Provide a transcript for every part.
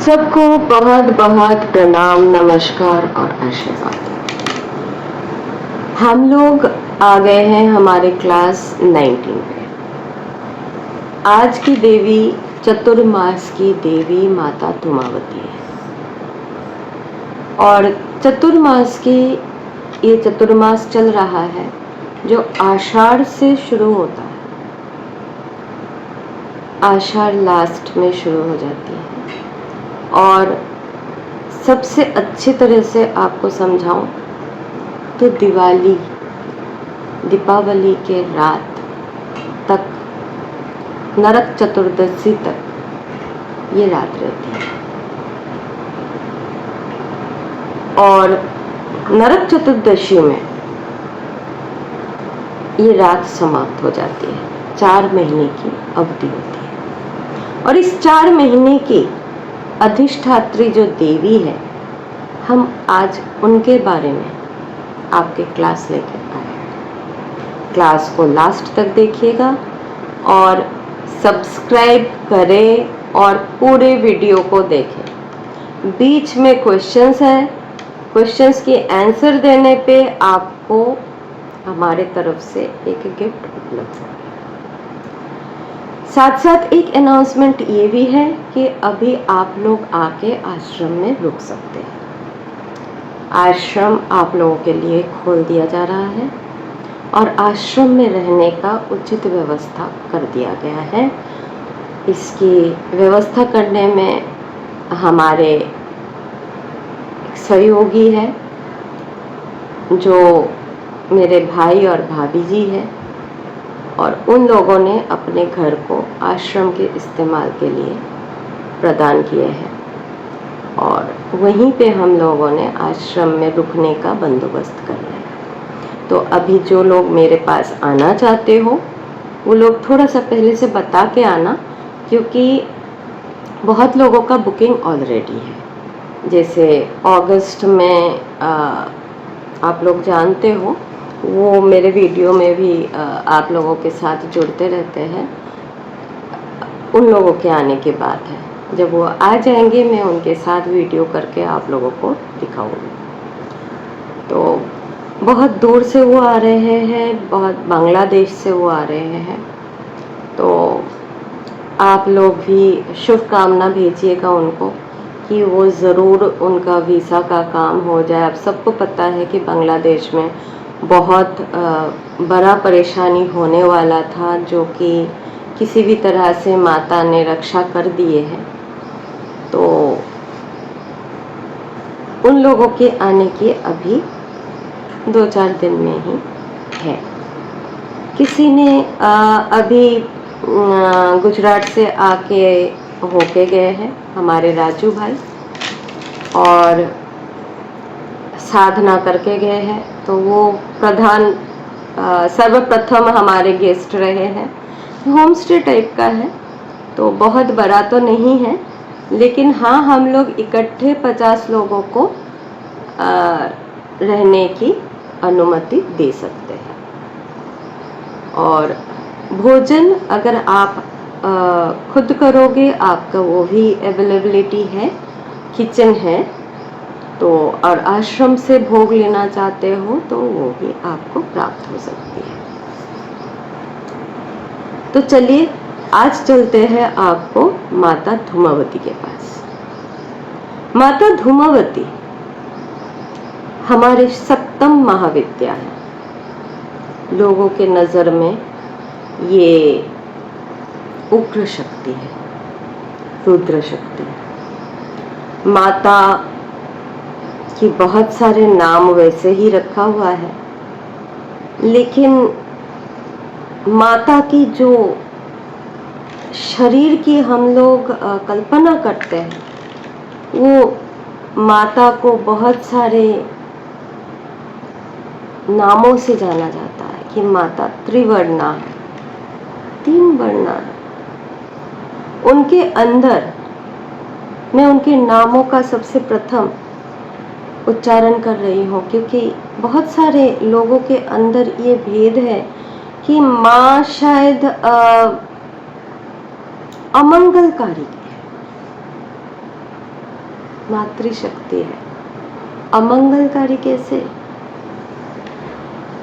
सबको बहुत बहुत प्रणाम, नमस्कार और आशीर्वाद। हम लोग आ गए हैं हमारे क्लास 19 पे। आज की देवी चतुर्मास की देवी माता धूमावती है और चतुर्मास की ये चतुर्मास चल रहा है जो आषाढ़ से शुरू होता है। आषाढ़ लास्ट में शुरू हो जाती है और सबसे अच्छी तरह से आपको समझाऊं तो दीपावली के रात तक, नरक चतुर्दशी तक ये रात रहती है और नरक चतुर्दशी में ये रात समाप्त हो जाती है। 4 महीने की अवधि होती है और इस 4 महीने की अधिष्ठात्री जो देवी है, हम आज उनके बारे में आपके क्लास लेकर आए हैं। क्लास को लास्ट तक देखिएगा और सब्सक्राइब करें और पूरे वीडियो को देखें। बीच में क्वेश्चंस हैं, क्वेश्चंस के आंसर देने पे आपको हमारे तरफ से एक गिफ्ट उपलब्ध है। साथ साथ एक अनाउंसमेंट ये भी है कि अभी आप लोग आके आश्रम में रुक सकते हैं। आश्रम आप लोगों के लिए खोल दिया जा रहा है और आश्रम में रहने का उचित व्यवस्था कर दिया गया है। इसकी व्यवस्था करने में हमारे सहयोगी है जो मेरे भाई और भाभी जी हैं और उन लोगों ने अपने घर को आश्रम के इस्तेमाल के लिए प्रदान किए हैं और वहीं पे हम लोगों ने आश्रम में रुकने का बंदोबस्त कर लिया है। तो अभी जो लोग मेरे पास आना चाहते हो वो लोग थोड़ा सा पहले से बता के आना, क्योंकि बहुत लोगों का बुकिंग ऑलरेडी है। जैसे अगस्त में आप लोग जानते हो, वो मेरे वीडियो में भी आप लोगों के साथ जुड़ते रहते हैं। उन लोगों के आने की बात है, जब वो आ जाएंगे मैं उनके साथ वीडियो करके आप लोगों को दिखाऊंगी। तो बहुत दूर से वो आ रहे हैं, बहुत बांग्लादेश से वो आ रहे हैं। तो आप लोग भी शुभकामना भेजिएगा उनको कि वो ज़रूर उनका वीज़ा का काम हो जाए। अब सबको पता है कि बांग्लादेश में बहुत बड़ा परेशानी होने वाला था, जो कि किसी भी तरह से माता ने रक्षा कर दिए हैं। तो उन लोगों के आने की अभी 2-4 दिन में ही है। किसी ने अभी गुजरात से आके होके गए हैं, हमारे राजू भाई, और साधना करके गए हैं। तो वो सर्वप्रथम हमारे गेस्ट रहे हैं। होम स्टे टाइप का है, तो बहुत बड़ा तो नहीं है, लेकिन हाँ हम लोग इकट्ठे 50 लोगों को रहने की अनुमति दे सकते हैं। और भोजन अगर आप खुद करोगे, आपका वो भी अवेलेबिलिटी है, किचन है। तो और आश्रम से भोग लेना चाहते हो तो वो भी आपको प्राप्त हो सकती है। तो चलिए आज चलते हैं आपको माता धूमावती के पास। माता धूमावती हमारे 7म महाविद्या है। लोगों के नज़र में ये उग्र शक्ति है, रुद्र शक्ति है। माता कि बहुत सारे नाम वैसे ही रखा हुआ है, लेकिन माता की जो शरीर की हम लोग कल्पना करते हैं, वो माता को बहुत सारे नामों से जाना जाता है कि माता त्रिवर्णा है, 3 वर्णा है। उनके अंदर मैं उनके नामों का सबसे प्रथम उच्चारण कर रही हूँ, क्योंकि बहुत सारे लोगों के अंदर ये भेद है कि माँ शायद अमंगलकारी है, मातृशक्ति है। अमंगलकारी कैसे?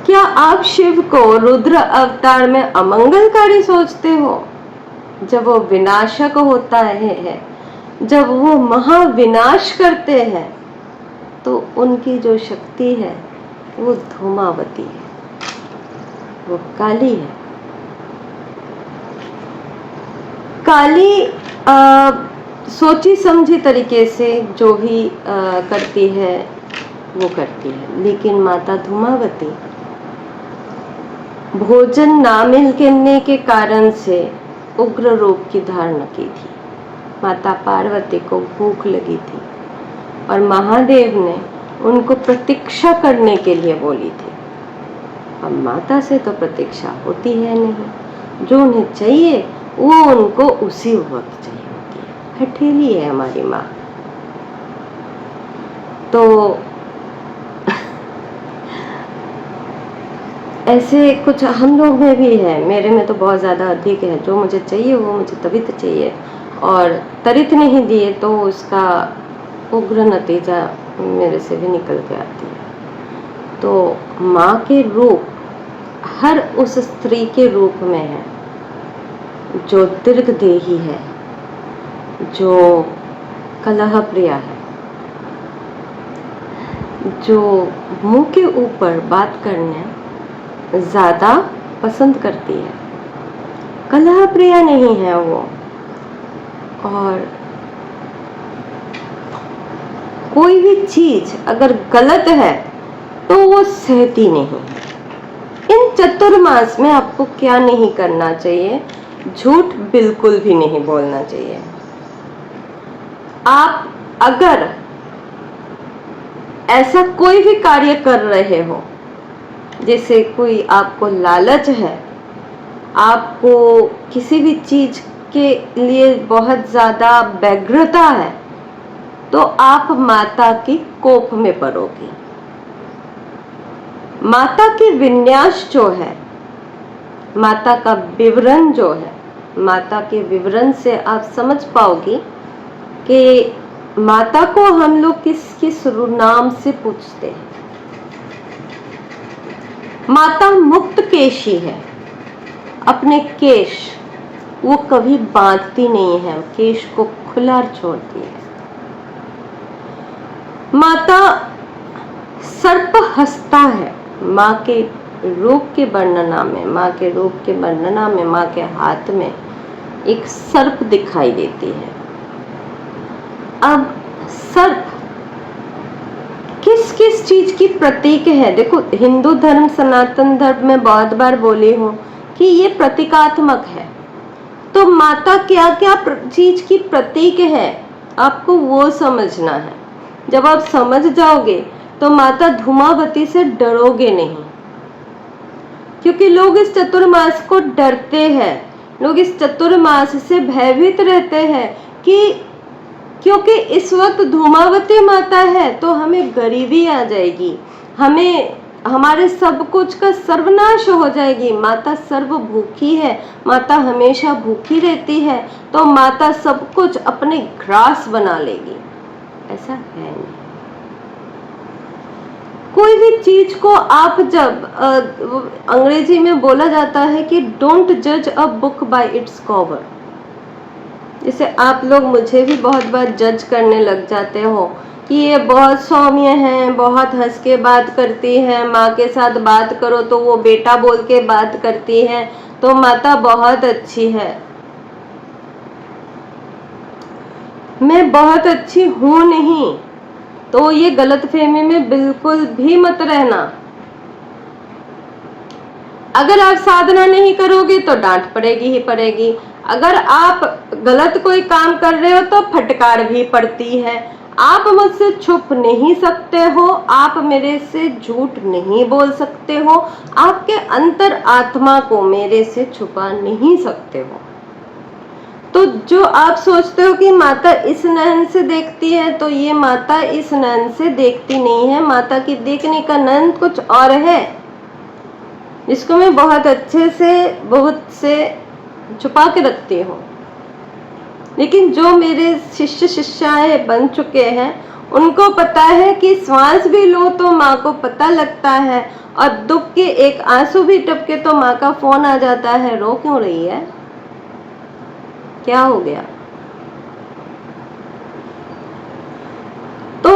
क्या आप शिव को रुद्र अवतार में अमंगलकारी सोचते हो? जब वो विनाशक होता है, जब वो महाविनाश करते हैं, तो उनकी जो शक्ति है वो धूमावती है, वो काली है। काली सोची समझी तरीके से जो भी करती है वो करती है, लेकिन माता धूमावती भोजन ना मिलने के कारण से उग्र रूप की धारण की थी। माता पार्वती को भूख लगी थी और महादेव ने उनको प्रतीक्षा करने के लिए बोली थी। अब माता से तो प्रतीक्षा होती है नहीं, जो उन्हें चाहिए वो उनको उसी वक्त चाहिए होती है। हठीली है हमारी माँ। तो ऐसे कुछ हम लोग में भी है, मेरे में तो बहुत ज़्यादा अधिक है। जो मुझे चाहिए वो मुझे तभी तो चाहिए, और त्वरित नहीं दिए तो उसका उग्र नतीजा मेरे से भी निकल के आती है। तो माँ के रूप हर उस स्त्री के रूप में है जो दीर्घदेही है, जो कलह प्रिया है, जो मुंह के ऊपर बात करने ज़्यादा पसंद करती है। कलह प्रिया नहीं है वो, और कोई भी चीज अगर गलत है तो वो सहती नहीं। इन चतुर्मास में आपको क्या नहीं करना चाहिए? झूठ बिल्कुल भी नहीं बोलना चाहिए। आप अगर ऐसा कोई भी कार्य कर रहे हो जैसे कोई आपको लालच है, आपको किसी भी चीज के लिए बहुत ज्यादा व्यग्रता है, तो आप माता की कोप में पड़ोगे। माता के विन्यास जो है, माता का विवरण जो है, माता के विवरण से आप समझ पाओगी कि माता को हम लोग किस किस नाम से पूछते हैं। माता मुक्त केशी है। अपने केश वो कभी बांधती नहीं है, केश को खुला छोड़ती है। माता सर्प हंसता है। माँ के रूप के वर्णना में, माँ के रूप के वर्णना में माँ के हाथ में एक सर्प दिखाई देती है। अब सर्प किस किस चीज की प्रतीक है? देखो, हिंदू धर्म, सनातन धर्म में बहुत बार बोली हूँ कि ये प्रतीकात्मक है। तो माता क्या क्या चीज की प्रतीक है, आपको वो समझना है। जब आप समझ जाओगे तो माता धूमावती से डरोगे नहीं, क्योंकि लोग इस चतुर्मास को डरते हैं। लोग इस चतुर्मास से भयभीत रहते हैं कि क्योंकि इस वक्त धूमावती माता है तो हमें गरीबी आ जाएगी, हमें हमारे सब कुछ का सर्वनाश हो जाएगी। माता सर्व भूखी है, माता हमेशा भूखी रहती है, तो माता सब कुछ अपने ग्रास बना लेगी। ऐसा है नहीं। कोई भी चीज को आप जब अंग्रेजी में बोला जाता है कि डोंट जज a book by its cover. जैसे आप लोग मुझे भी बहुत बार जज करने लग जाते हो कि ये बहुत सौम्य हैं, बहुत हंस के बात करती है, माँ के साथ बात करो तो वो बेटा बोल के बात करती है, तो माता बहुत अच्छी है। मैं बहुत अच्छी हूं नहीं, तो ये गलतफहमी में बिल्कुल भी मत रहना। अगर आप साधना नहीं करोगे तो डांट पड़ेगी ही पड़ेगी। अगर आप गलत कोई काम कर रहे हो तो फटकार भी पड़ती है। आप मुझसे छुप नहीं सकते हो, आप मेरे से झूठ नहीं बोल सकते हो, आपके अंतर आत्मा को मेरे से छुपा नहीं सकते हो। तो जो आप सोचते हो कि माता इस नयन से देखती है, तो ये माता इस नयन से देखती नहीं है। माता की देखने का नयन कुछ और है, जिसको मैं बहुत अच्छे से बहुत से छुपा के रखती हूँ। लेकिन जो मेरे शिष्य शिष्याएं बन चुके हैं उनको पता है कि श्वास भी लो तो माँ को पता लगता है, और दुख के एक आंसू भी टपके तो माँ का फोन आ जाता है, रो क्यों रही है, क्या हो गया। तो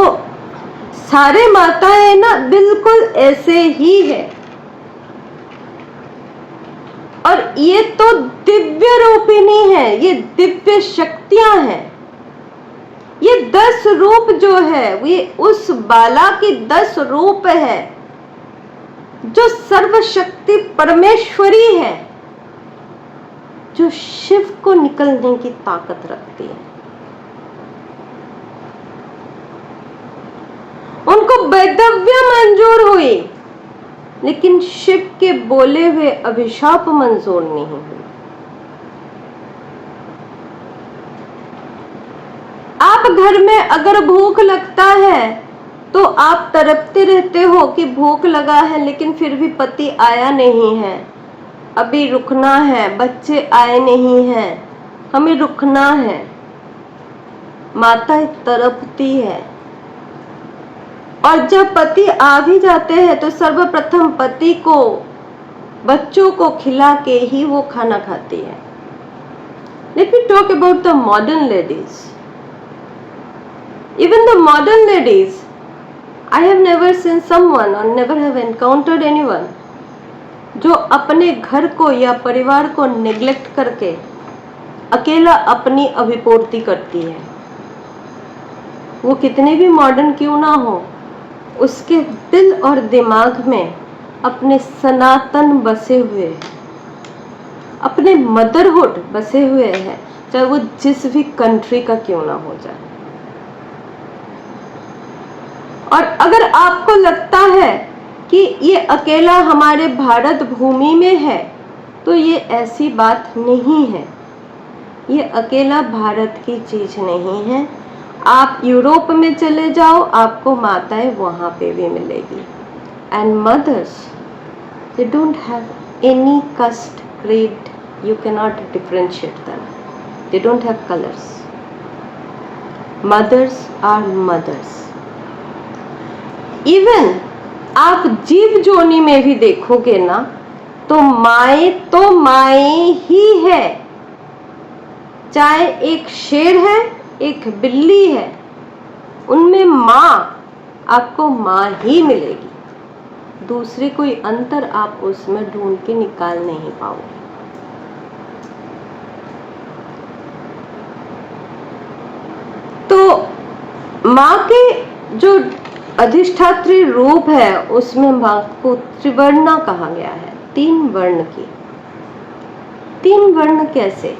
सारे माताएं ना बिल्कुल ऐसे ही है, और ये तो दिव्य रूपिणी है, ये दिव्य शक्तियां हैं। ये 10 रूप जो है ये उस बाला की 10 रूप है जो सर्वशक्ति परमेश्वरी है, जो शिव को निकलने की ताकत रखती है। उनको वैधव्य मंजूर हुई, लेकिन शिव के बोले हुए अभिशाप मंजूर नहीं हुए। आप घर में अगर भूख लगता है तो आप तड़पते रहते हो कि भूख लगा है, लेकिन फिर भी पति आया नहीं है, अभी रुकना है, बच्चे आए नहीं हैं, हमें रुकना है। माता तड़पती है, और जब पति आ भी जाते हैं तो सर्वप्रथम पति को बच्चों को खिला के ही वो खाना खाती है। Let me talk about the modern ladies. Even the modern ladies, I have never seen someone or never have encountered anyone जो अपने घर को या परिवार को नेग्लेक्ट करके अकेला अपनी अभिपूर्ति करती है। वो कितने भी मॉडर्न क्यों ना हो, उसके दिल और दिमाग में अपने सनातन बसे हुए हैं, अपने मदरहुड बसे हुए हैं, चाहे वो जिस भी कंट्री का क्यों ना हो जाए। और अगर आपको लगता है कि ये अकेला हमारे भारत भूमि में है, तो ये ऐसी बात नहीं है। ये अकेला भारत की चीज नहीं है। आप यूरोप में चले जाओ, आपको माताएं वहां पे भी मिलेगी। And mothers, they don't have any caste, creed, you cannot differentiate them. They don't have colors. Mothers are mothers. Even आप जीव जोनी में भी देखोगे ना, तो माए ही है। चाहे एक शेर है, एक बिल्ली है, उनमें माँ आपको माँ ही मिलेगी। दूसरी कोई अंतर आप उसमें ढूंढ के निकाल नहीं पाओगे। तो माँ के जो अधिष्ठात्री रूप है उसमें माँ को त्रिवर्णा कहा गया है, 3 वर्ण की। 3 वर्ण कैसे?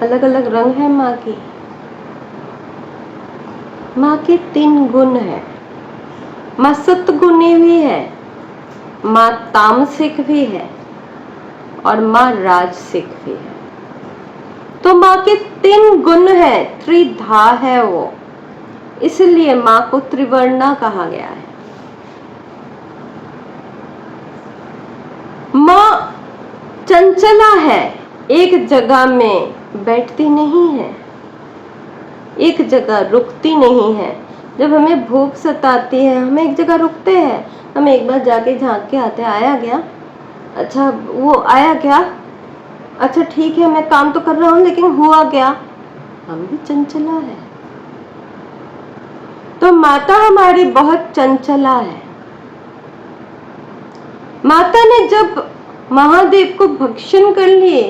अलग अलग रंग है माँ की। माँ के 3 गुण है। माँ सतगुणी भी है, माँ तामसिक भी है, और माँ राजसिक भी है। तो माँ के 3 गुण है, त्रिधा है वो, इसलिए माँ को त्रिवर्णा कहा गया है। माँ चंचला है, एक जगह में बैठती नहीं है, एक जगह रुकती नहीं है। जब हमें भूख सताती है, हम एक जगह रुकते हैं, हम एक बार जाके झांक के आते हैं, आया गया, अच्छा वो आया क्या, अच्छा ठीक है मैं काम तो कर रहा हूँ लेकिन हुआ क्या। हम भी चंचला है। तो माता हमारी बहुत चंचला है। माता ने जब महादेव को भक्षण कर लिए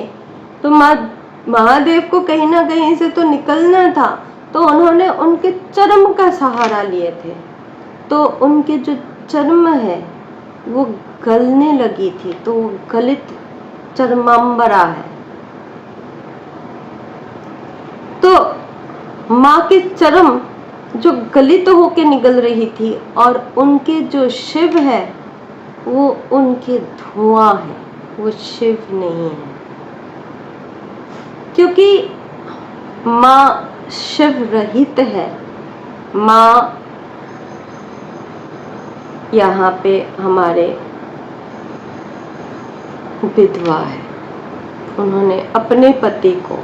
तो महादेव को कहीं ना कहीं से तो निकलना था, तो उन्होंने उनके चर्म का सहारा लिए थे। तो उनके जो चर्म है वो गलने लगी थी, तो वो गलित चर्मांबरा है। तो माँ के चर्म जो गलित होके निकल रही थी, और उनके जो शिव है वो उनके धुआं है, वो शिव नहीं है। क्योंकि माँ शिव रहित है। माँ यहाँ पे हमारे विधवा है, उन्होंने अपने पति को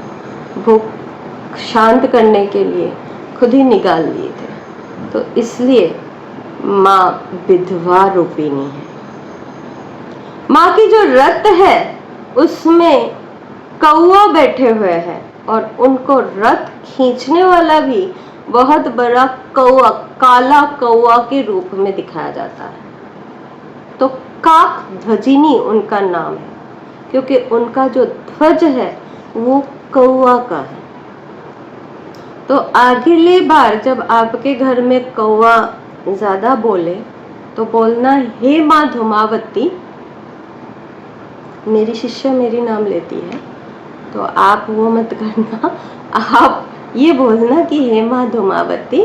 भूख शांत करने के लिए खुद ही निकाल लिए थे। तो इसलिए माँ विधवा रूपिणी है। माँ की जो रथ है उसमें कौवा बैठे हुए हैं और उनको रथ खींचने वाला भी बहुत बड़ा कौवा, काला कौवा के रूप में दिखाया जाता है। तो काक ध्वजिनी उनका नाम है, क्योंकि उनका जो ध्वज है वो कौवा का है। तो अगली बार जब आपके घर में कौवा ज्यादा बोले तो बोलना, हे माँ धूमावती। मेरी शिष्या मेरी नाम लेती है तो आप वो मत करना, आप ये बोलना कि हे माँ धूमावती,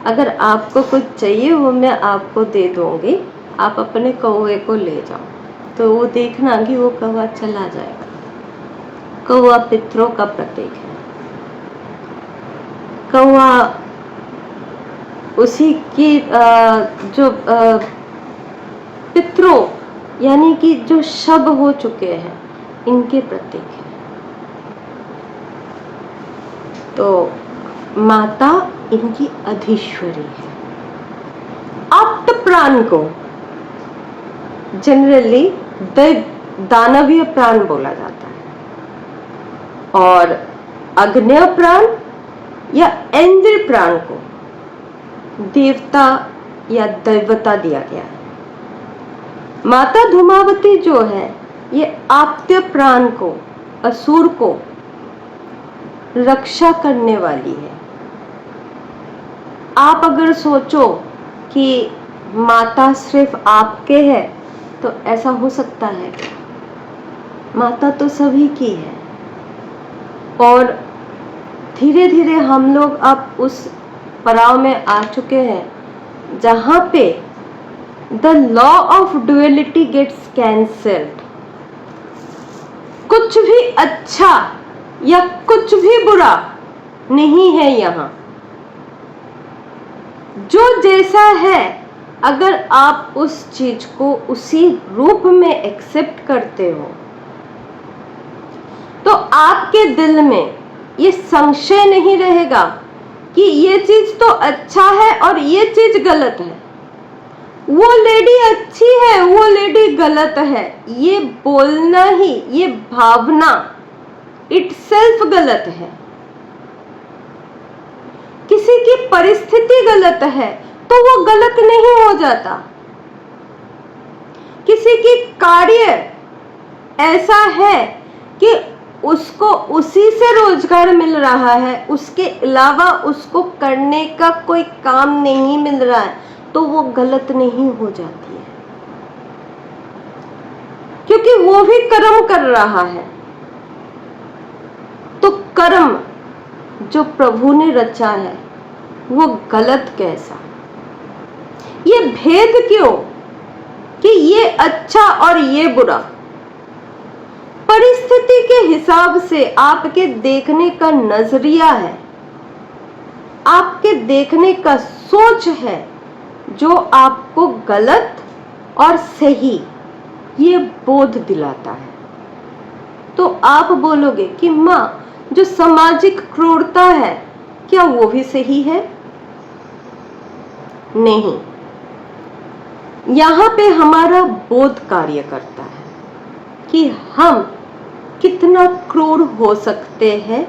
अगर आपको कुछ चाहिए वो मैं आपको दे दूंगी, आप अपने कौवे को ले जाओ। तो वो देखना कि वो कौवा चला जाएगा। कौवा पितरों का प्रतीक है। कौवा उसी की जो पितरों यानी कि जो शब हो चुके हैं इनके प्रतीक है। तो माता इनकी अधीश्वरी है। आप्त प्राण को जनरली दानवीय प्राण बोला जाता है और अग्नेय प्राण या इंद्र प्राण को देवता या दैवता दिया गया है। माता धूमावती जो है ये आप्त्य प्राण को, असुर को रक्षा करने वाली है। आप अगर सोचो कि माता सिर्फ आपके है तो ऐसा हो सकता है? माता तो सभी की है। और धीरे धीरे हम लोग अब उस पड़ाव में आ चुके हैं जहां पे the law of duality gets cancelled. कुछ भी अच्छा या कुछ भी बुरा नहीं है यहाँ। जो जैसा है, अगर आप उस चीज को उसी रूप में एक्सेप्ट करते हो तो आपके दिल में ये संशय नहीं रहेगा कि ये चीज तो अच्छा है और ये चीज गलत है, वो लेडी अच्छी है वो लेडी गलत है। ये बोलना ही, ये भावना इटसेल्फ गलत है। किसी की परिस्थिति गलत है तो वो गलत नहीं हो जाता। किसी की कार्य ऐसा है कि उसको उसी से रोजगार मिल रहा है, उसके अलावा उसको करने का कोई काम नहीं मिल रहा है, तो वो गलत नहीं हो जाती है, क्योंकि वो भी कर्म कर रहा है। तो कर्म जो प्रभु ने रचा है वो गलत कैसा? ये भेद क्यों कि ये अच्छा और ये बुरा? परिस्थिति के हिसाब से आपके देखने का नजरिया है, आपके देखने का सोच है जो आपको गलत और सही ये बोध दिलाता है। तो आप बोलोगे कि माँ जो सामाजिक क्रूरता है क्या वो भी सही है? नहीं, यहाँ पे हमारा बोध कार्य करता है कि हम कितना क्रूर हो सकते हैं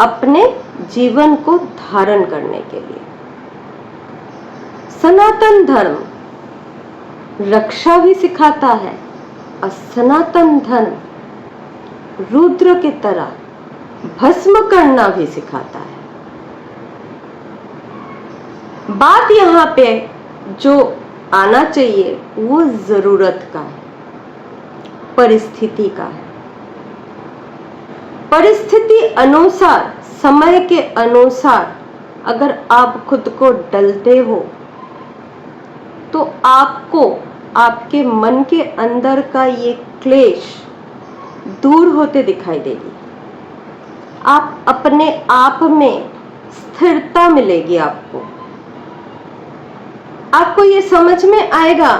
अपने जीवन को धारण करने के लिए। सनातन धर्म रक्षा भी सिखाता है और सनातन धर्म रुद्र की तरह भस्म करना भी सिखाता है। बात यहाँ पे जो आना चाहिए वो जरूरत का है, परिस्थिति का है। परिस्थिति अनुसार, समय के अनुसार अगर आप खुद को ढलते हो तो आपको आपके मन के अंदर का ये क्लेश दूर होते दिखाई देगी। आप अपने आप में स्थिरता मिलेगी। आपको ये समझ में आएगा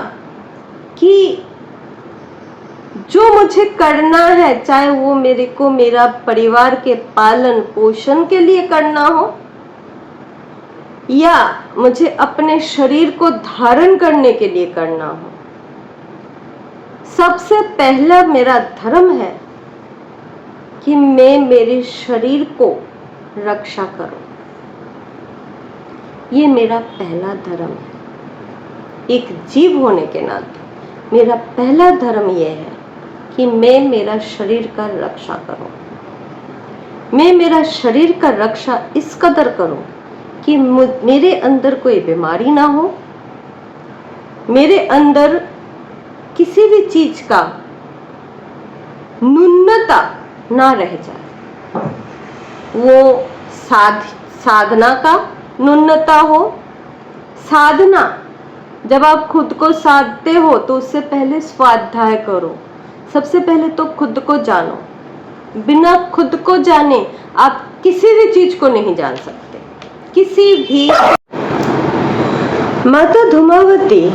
कि जो मुझे करना है, चाहे वो मेरे को मेरा परिवार के पालन पोषण के लिए करना हो या मुझे अपने शरीर को धारण करने के लिए करना हो, सबसे पहला मेरा धर्म है कि मैं मेरे शरीर को रक्षा करूं। ये मेरा पहला धर्म है। एक जीव होने के नाते मेरा पहला धर्म यह है कि मैं मेरा शरीर का रक्षा करूं। मैं मेरा शरीर का रक्षा इस कदर करूं कि मेरे अंदर कोई बीमारी ना हो, मेरे अंदर किसी भी चीज का न्यूनता ना रह जाए। वो साधना का न्यूनता हो। साधना, जब आप खुद को साधते हो तो उससे पहले स्वाध्याय करो। सबसे पहले तो खुद को जानो। बिना खुद को जाने आप किसी भी चीज को नहीं जान सकते। किसी भी। माता धूमावती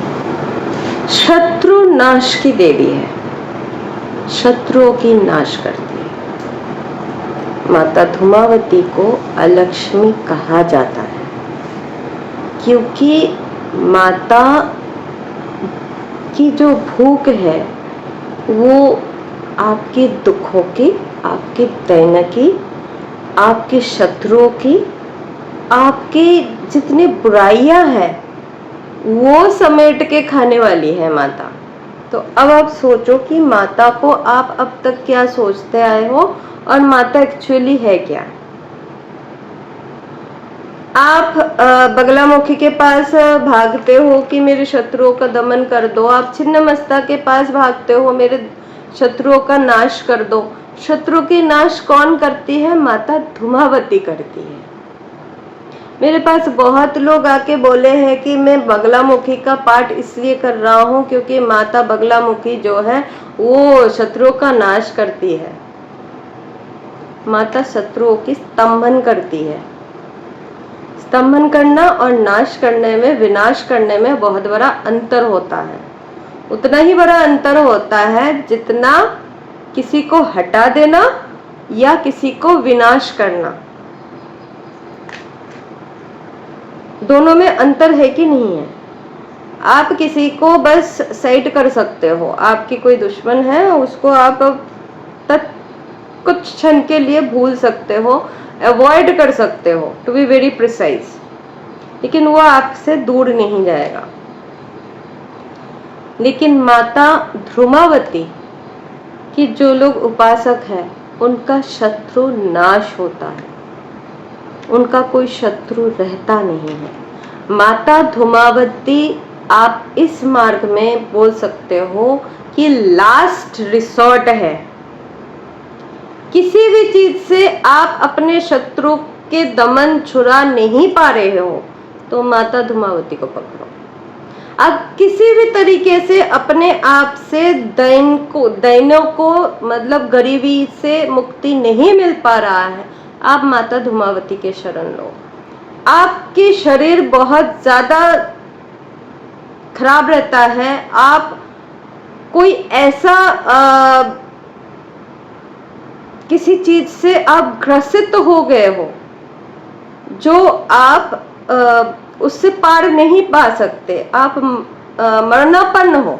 शत्रु नाश की देवी है, शत्रुओं की नाश करती है। माता धूमावती को अलक्ष्मी कहा जाता है क्योंकि माता की जो भूख है वो आपके दुखों की, आपके दैन की, आपके शत्रुओं की, आपके जितने बुराइयां हैं वो समेट के खाने वाली है माता। तो अब आप सोचो कि माता को आप अब तक क्या सोचते आए हो और माता एक्चुअली है क्या। आप बगलामुखी के पास भागते हो कि मेरे शत्रुओं का दमन कर दो। आप छिन्नमस्ता के पास भागते हो, मेरे शत्रुओं का नाश कर दो। शत्रु की नाश कौन करती है? माता धूमावती करती है। मेरे पास बहुत लोग आके बोले हैं कि मैं बगलामुखी का पाठ इसलिए कर रहा हूँ क्योंकि माता बगलामुखी जो है वो शत्रुओं का नाश करती है। माता शत्रुओं की स्तंभन करती है। स्तंभन करना और नाश करने में, विनाश करने में बहुत बड़ा अंतर होता है। उतना ही बड़ा अंतर होता है जितना किसी को हटा देना या किसी को विनाश करना। दोनों में अंतर है कि नहीं है? आप किसी को बस साइड कर सकते हो। आपकी कोई दुश्मन है, उसको आप कुछ क्षण के लिए भूल सकते हो, अवॉइड कर सकते हो, टू बी वेरी प्रिसाइज, लेकिन वो आपसे दूर नहीं जाएगा। लेकिन माता धूमावती की जो लोग उपासक हैं उनका शत्रु नाश होता है, उनका कोई शत्रु रहता नहीं है। माता धूमावती आप इस मार्ग में बोल सकते हो कि लास्ट रिसोर्ट है। किसी भी चीज से आप अपने शत्रु के दमन छुड़ा नहीं पा रहे हो तो माता धूमावती को पकड़ो। आप किसी भी तरीके से अपने आप से दैनों को मतलब गरीबी से मुक्ति नहीं मिल पा रहा है, आप माता धूमावती के शरण लो। आपके शरीर बहुत ज्यादा खराब रहता है, आप कोई ऐसा किसी चीज से आप ग्रसित हो गए हो जो आप उससे पार नहीं पा सकते, आप मरणापन्न हो,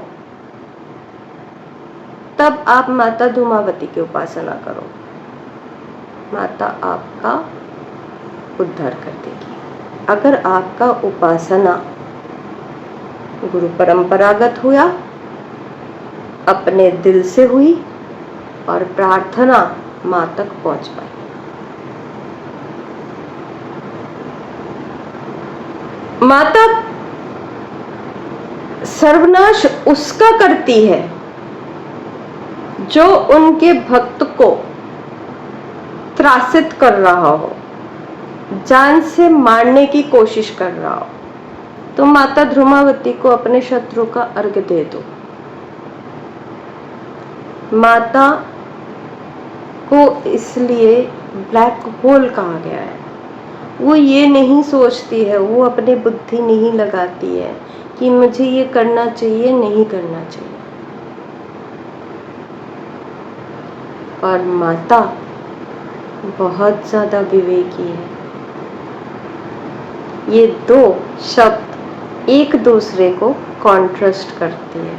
तब आप माता धूमावती की उपासना करो। माता आपका उद्धार कर देगी। अगर आपका उपासना गुरु परंपरागत हुआ, अपने दिल से हुई और प्रार्थना मां तक पहुंच पाई। माता सर्वनाश उसका करती है जो उनके भक्त को त्रासित कर रहा हो, जान से मारने की कोशिश कर रहा हो। तो माता धूमावती को अपने शत्रु का अर्घ दे दो। माता को इसलिए ब्लैक होल कहा गया है। वो ये नहीं सोचती है, वो अपनी बुद्धि नहीं लगाती है कि मुझे ये करना चाहिए, नहीं करना चाहिए। और माता बहुत ज़्यादा विवेकी है। ये दो शब्द एक दूसरे को कॉन्ट्रास्ट करती है।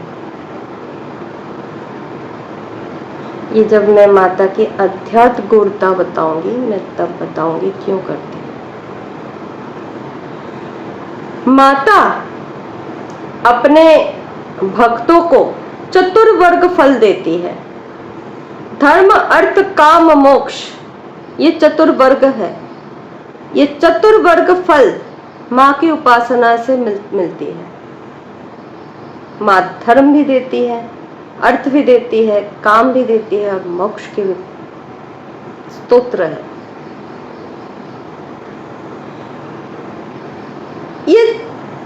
ये जब मैं माता की अध्यात्म गुणता बताऊंगी, मैं तब बताऊंगी क्यों करती है। माता अपने भक्तों को चतुर्वर्ग फल देती है। धर्म, अर्थ, काम, मोक्ष, ये चतुर्वर्ग है। ये चतुर्वर्ग फल माँ की उपासना से मिलती है। माँ धर्म भी देती है, अर्थ भी देती है, काम भी देती है और मोक्ष के भी स्तोत्र है। ये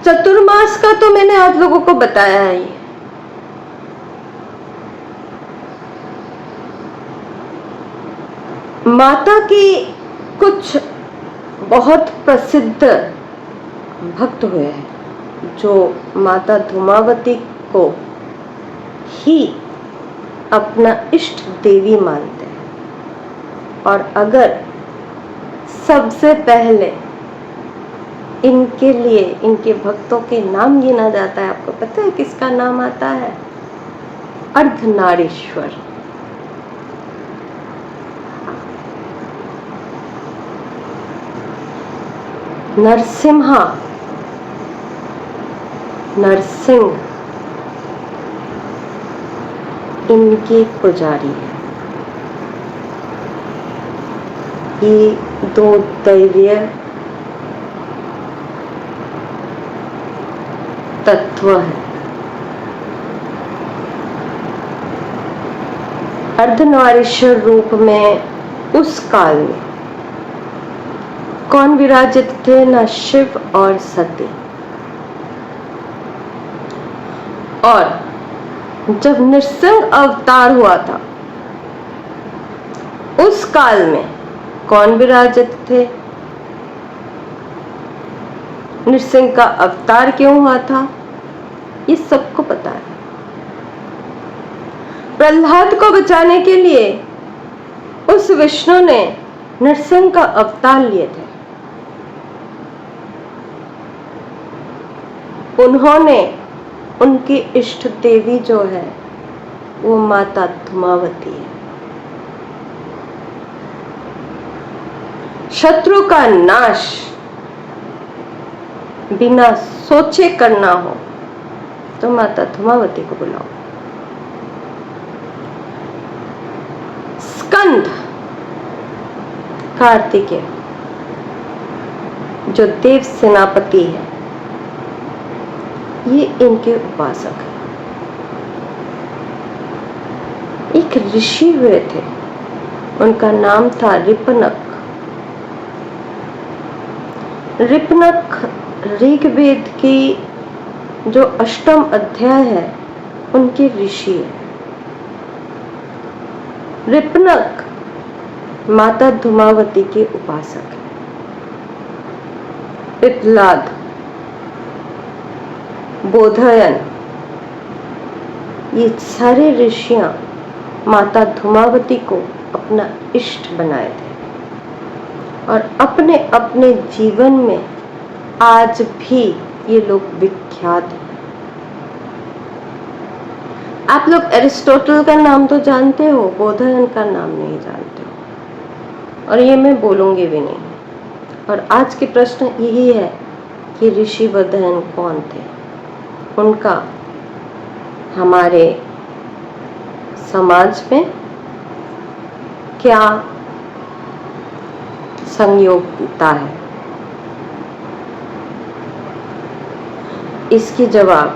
चतुर्मास का तो मैंने आप लोगों को बताया है। माता की कुछ बहुत प्रसिद्ध भक्त हुए हैं जो माता धूमावती को ही अपना इष्ट देवी मानते हैं। और अगर सबसे पहले इनके लिए, इनके भक्तों के नाम गिना जाता है, आपको पता है किसका नाम आता है? अर्धनारीश्वर। नरसिम्हा, नरसिंह इनके पुजारी है। ये दो दैवीय तत्व है। अर्धनारीश्वर रूप में उस काल में कौन विराजित थे? न शिव और सती। और जब नृसिंह अवतार हुआ था उस काल में कौन विराजित थे? नृसिंह का अवतार क्यों हुआ था ये सबको पता है। प्रहलाद को बचाने के लिए उस विष्णु ने नृसिंह का अवतार लिए थे। उन्होंने उनकी इष्ट देवी जो है वो माता धूमावती है। शत्रु का नाश बिना सोचे करना हो तो माता धूमावती को बुलाओ। स्कंद कार्तिकेय जो देव सेनापति है ये इनके उपासक है। एक ऋषि हुए थे, उनका नाम था रिपनक। रिपनक ऋग्वेद की जो 8वां अध्याय है उनके ऋषि है। रिपनक माता धूमावती के उपासक है। पिप्लाद, बोधयन, ये सारे ऋषियां माता धूमावती को अपना इष्ट बनाए थे और अपने अपने जीवन में आज भी ये लोग विख्यात हैं। आप लोग एरिस्टोटल का नाम तो जानते हो, बोधयन का नाम नहीं जानते हो और ये मैं बोलूंगी भी नहीं। और आज के प्रश्न यही है कि ऋषि बोधयन कौन थे, उनका हमारे समाज में क्या संयोगिता है, इसकी जवाब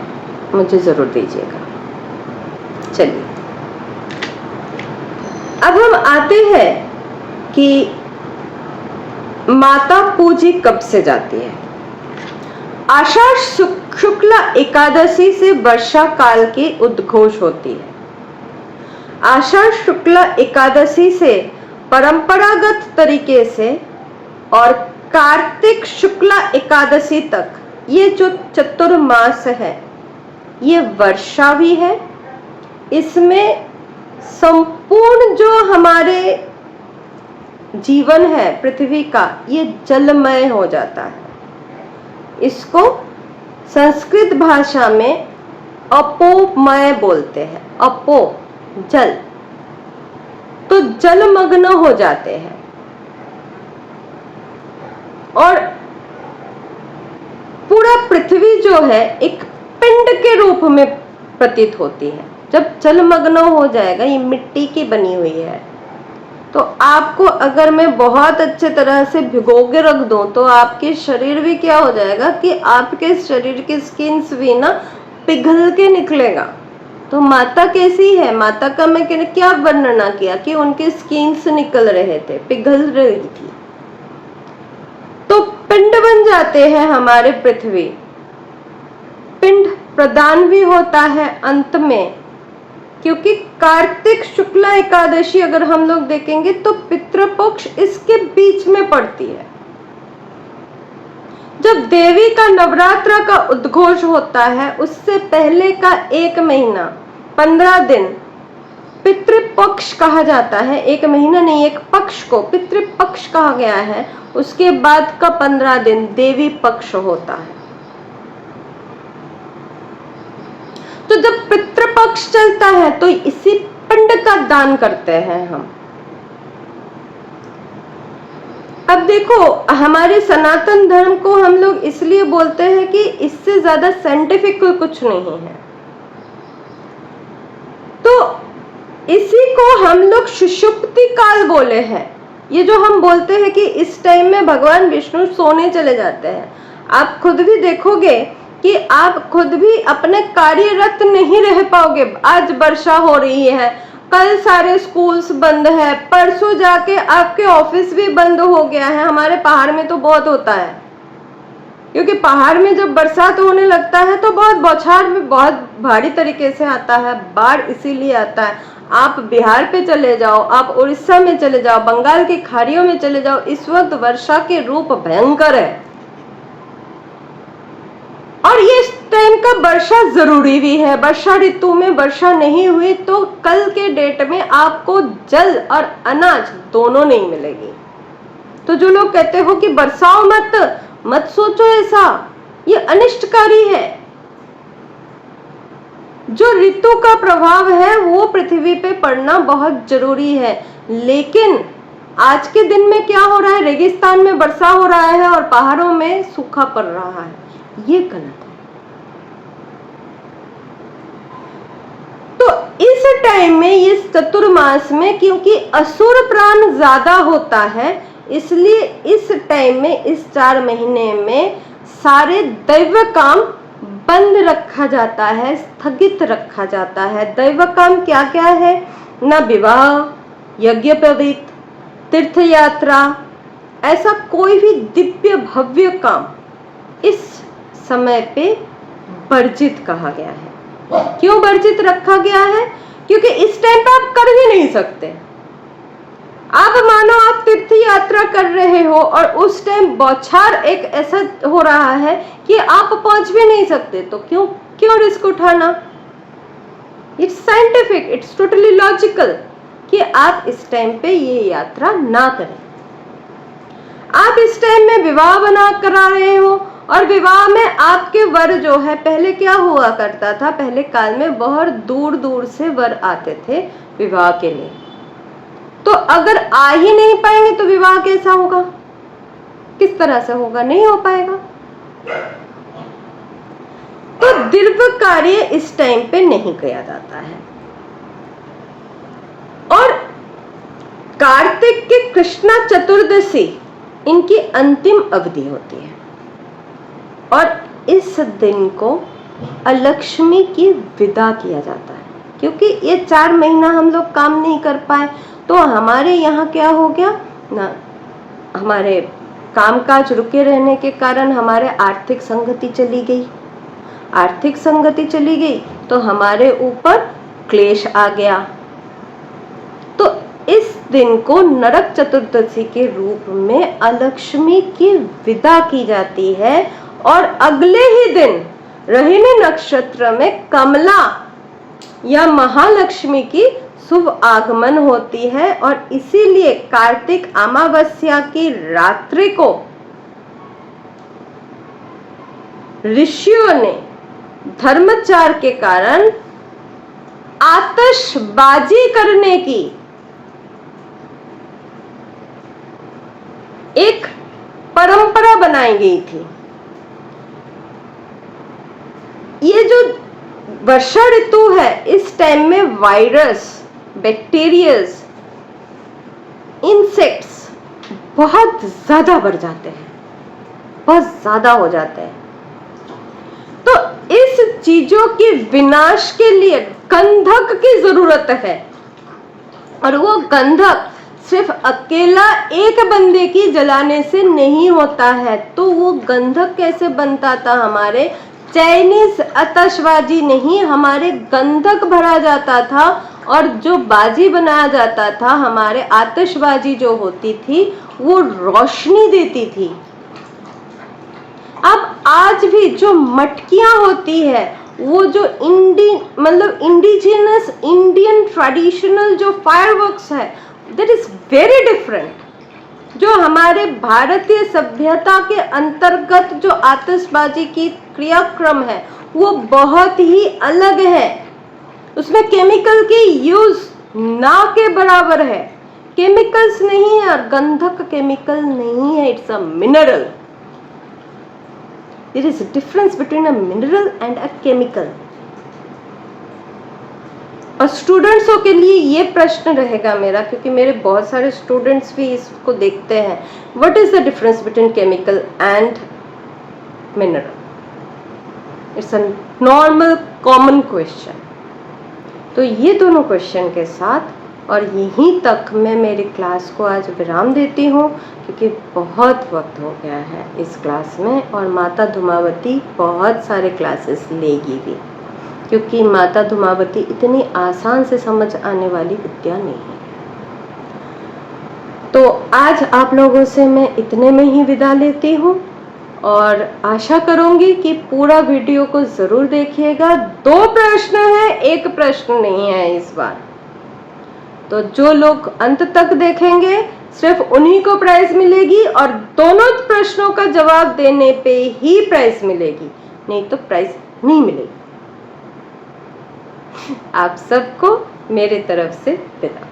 मुझे जरूर दीजिएगा। चलिए अब हम आते हैं कि माता पूजी कब से जाती है। आषाढ़ शुक्ला एकादशी से वर्षा काल की उद्घोष होती है। आषाढ़ शुक्ला एकादशी से परंपरागत तरीके से और कार्तिक शुक्ला एकादशी तक ये जो चतुर्मास है ये वर्षा भी है। इसमें संपूर्ण जो हमारे जीवन है पृथ्वी का, ये जलमय हो जाता है। इसको संस्कृत भाषा में अपोमय बोलते हैं। अपो जल, तो जलमग्न हो जाते हैं और पूरा पृथ्वी जो है एक पिंड के रूप में प्रतीत होती है। जब जलमग्न हो जाएगा, ये मिट्टी की बनी हुई है, तो आपको अगर मैं बहुत अच्छे तरह से भिगो के रख दूं तो आपके शरीर भी क्या हो जाएगा कि आपके शरीर की स्किन्स भी ना पिघल के निकलेगा। तो माता कैसी है, माता का मैं क्या वर्णना किया कि उनके स्किन्स निकल रहे थे, पिघल रही थी। तो पिंड बन जाते हैं हमारे पृथ्वी। पिंड प्रदान भी होता है अंत में, क्योंकि कार्तिक शुक्ला एकादशी अगर हम लोग देखेंगे तो पितृपक्ष इसके बीच में पड़ती है। जब देवी का नवरात्र का उद्घोष होता है, उससे पहले का 1 महीना 15 दिन पितृपक्ष कहा जाता है। 1 महीना नहीं, एक पक्ष को पितृपक्ष कहा गया है। उसके बाद का 15 दिन देवी पक्ष होता है। तो जब पितृपक्ष चलता है तो इसी पिंड का दान करते हैं हम। अब देखो, हमारे सनातन धर्म को हम लोग इसलिए बोलते हैं कि इससे ज्यादा साइंटिफिक कोई कुछ नहीं है। तो इसी को हम लोग सुषुप्ति काल बोले हैं। ये जो हम बोलते हैं कि इस टाइम में भगवान विष्णु सोने चले जाते हैं, आप खुद भी देखोगे कि आप खुद भी अपने कार्यरत नहीं रह पाओगे। आज वर्षा हो रही है, कल सारे स्कूल्स बंद है, परसों जाके आपके ऑफिस भी बंद हो गया है। हमारे पहाड़ में तो बहुत होता है, क्योंकि पहाड़ में जब बरसात होने लगता है तो बहुत बौछार में बहुत भारी तरीके से आता है। बाढ़ इसीलिए आता है। आप बिहार पे चले जाओ, आप उड़ीसा में चले जाओ, बंगाल की खाड़ियों में चले जाओ, इस वक्त वर्षा के रूप भयंकर है। और ये इस टाइम का वर्षा जरूरी भी है। वर्षा ऋतु में वर्षा नहीं हुई तो कल के डेट में आपको जल और अनाज दोनों नहीं मिलेगी। तो जो लोग कहते हो कि बरसाओ मत सोचो ऐसा, ये अनिष्टकारी है। जो ऋतु का प्रभाव है वो पृथ्वी पे पड़ना बहुत जरूरी है। लेकिन आज के दिन में क्या हो रहा है, रेगिस्तान में वर्षा हो रहा है और पहाड़ों में सूखा पड़ रहा है, ये गलत है। तो इस टाइम में, इस चतुर्मास में, क्योंकि असुर प्राण ज्यादा होता है, इसलिए इस टाइम में, इस 4 महीने में सारे दैव काम बंद रखा जाता है, स्थगित रखा जाता है। दैव काम क्या क्या है ना, विवाह, यज्ञोपवीत, तीर्थ यात्रा, ऐसा कोई भी दिव्य भव्य काम इस समय पे वर्जित कहा गया है। क्यों वर्जित रखा गया है? क्योंकि इस टाइम पे आप कर ही नहीं सकते। आप मानो आप तीर्थ यात्रा कर रहे हो और उस टाइम बौछार एक ऐसा हो रहा है कि आप पहुंच भी नहीं सकते, तो क्यों रिस्क उठाना? It's scientific, it's totally logical कि आप इस टाइम पे ये यात्रा ना करें। आप इस टाइम में विवाह बना करा रहे हो और विवाह में आपके वर जो है, पहले क्या हुआ करता था, पहले काल में बहुत दूर दूर से वर आते थे विवाह के लिए। तो अगर आ ही नहीं पाएंगे तो विवाह कैसा होगा, किस तरह से होगा? नहीं हो पाएगा। तो दिव्य कार्य इस टाइम पे नहीं किया जाता है। और कार्तिक की कृष्णा चतुर्दशी इनकी अंतिम अवधि होती है और इस दिन को अलक्ष्मी की विदा किया जाता है। क्योंकि ये 4 महीना हम लोग काम नहीं कर पाए, तो हमारे यहाँ क्या हो गया ना, हमारे कामकाज रुके रहने के कारण हमारे आर्थिक संगति चली गई। आर्थिक संगति चली गई तो हमारे ऊपर क्लेश आ गया। तो इस दिन को नरक चतुर्दशी के रूप में अलक्ष्मी की विदा की जाती है। और अगले ही दिन रोहिणी नक्षत्र में कमला या महालक्ष्मी की शुभ आगमन होती है और इसीलिए कार्तिक अमावस्या की रात्रि को ऋषियों ने धर्माचार के कारण आतिशबाजी करने की एक परंपरा बनाई गई थी। ये जो वर्षा ऋतु है, इस टाइम में वायरस, बैक्टीरियाज, इंसेक्ट्स बहुत ज्यादा बढ़ जाते हैं, बहुत ज्यादा हो जाते हैं। तो इस चीजों के विनाश के लिए गंधक की जरूरत है, और वो गंधक सिर्फ अकेला एक बंदे की जलाने से नहीं होता है। तो वो गंधक कैसे बनता था? हमारे चाइनीज आतिशबाजी नहीं, हमारे गंधक भरा जाता था और जो बाजी बनाया जाता था, हमारे आतिशबाजी जो होती थी वो रोशनी देती थी। अब आज भी जो मटकियां होती है, वो जो इंडिजिनस इंडियन ट्रेडिशनल जो फायरवर्क्स है, दैट इज वेरी डिफरेंट। जो हमारे भारतीय सभ्यता के अंतर्गत जो आतिशबाजी की क्रियाक्रम है, वो बहुत ही अलग है। उसमें केमिकल की यूज ना के बराबर है। केमिकल्स नहीं है, और गंधक केमिकल नहीं है, it's a mineral. There is a difference between a mineral and a chemical. और स्टूडेंट्सों के लिए ये प्रश्न रहेगा मेरा, क्योंकि मेरे बहुत सारे स्टूडेंट्स भी इसको देखते हैं, what is the difference between chemical and mineral? It's a normal common question. तो ये दोनों क्वेश्चन के साथ और यहीं तक मैं मेरी क्लास को आज विराम देती हूँ, क्योंकि बहुत वक्त हो गया है इस क्लास में, और माता धूमावती बहुत सारे क्लासेस लेगी भी, क्योंकि माता धूमावती इतनी आसान से समझ आने वाली विद्या नहीं है। तो आज आप लोगों से मैं इतने में ही विदा लेती हूँ, और आशा करूंगी कि पूरा वीडियो को जरूर देखिएगा। 2 प्रश्न है, 1 प्रश्न नहीं है इस बार। तो जो लोग अंत तक देखेंगे, सिर्फ उन्हीं को प्राइज मिलेगी, और दोनों प्रश्नों का जवाब देने पे ही प्राइज मिलेगी, नहीं तो प्राइज नहीं मिलेगी। आप सबको मेरे तरफ से विदा।